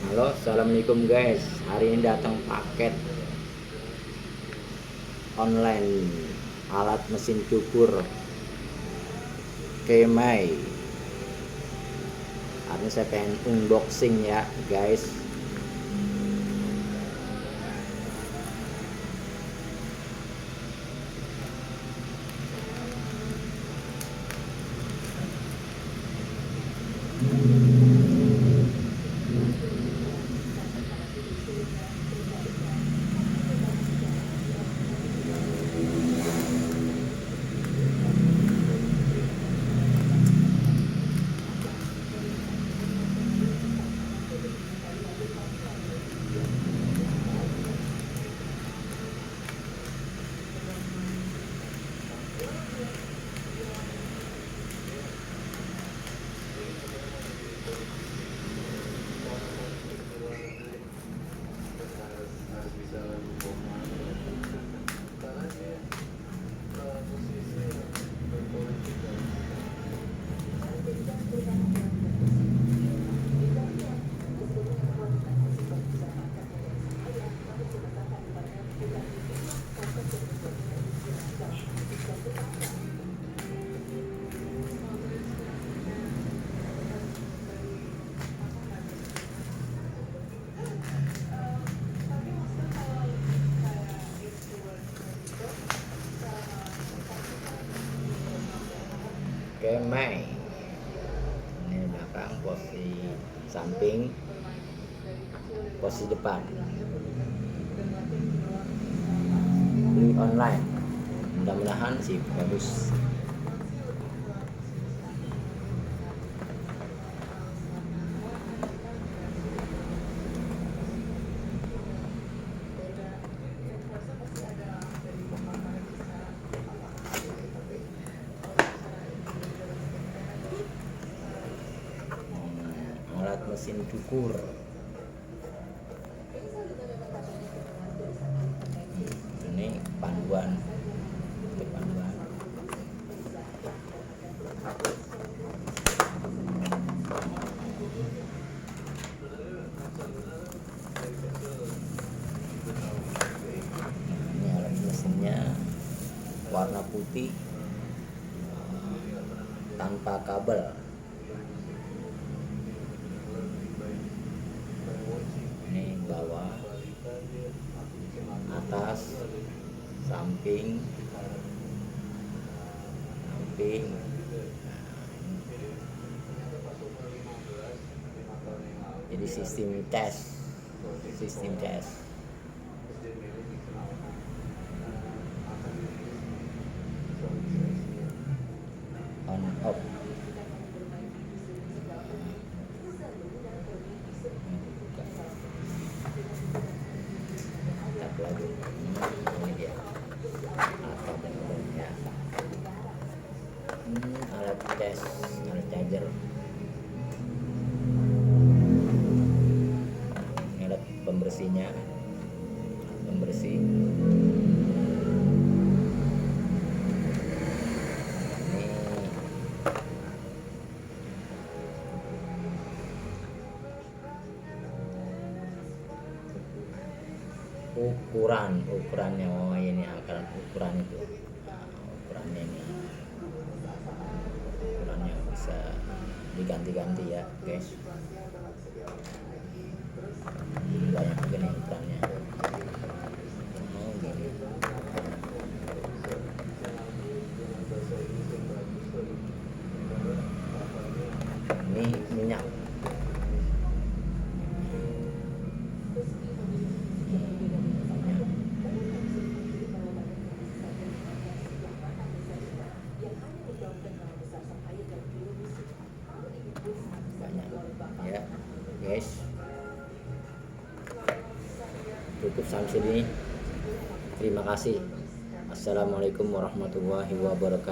Halo, assalamualaikum guys. Hari ini datang paket online alat mesin cukur Kemai. Hari ini saya pengen unboxing ya guys. Kemai. Ini belakang, posisi samping, posisi depan. Beli online. Mudah-mudahan sih bagus. Alat mesin cukur. Ini panduan. Ini alat mesinnya warna putih tanpa kabel. Ini bawah, atas, samping. Jadi sistem tes on off. Lagi ini dia atau bentuknya. Alat tes, alat charger. Alat pembersihnya, pembersih. Ukurannya, oh ini angka ukuran itu. Ukurannya ini, ukurannya bisa diganti-ganti ya guys. Banyak juga nih ukurannya. Oh gini. Ini minyak. Banyak ya guys. Cukup sampai sini. Terima kasih. Assalamualaikum warahmatullahi wabarakatuh.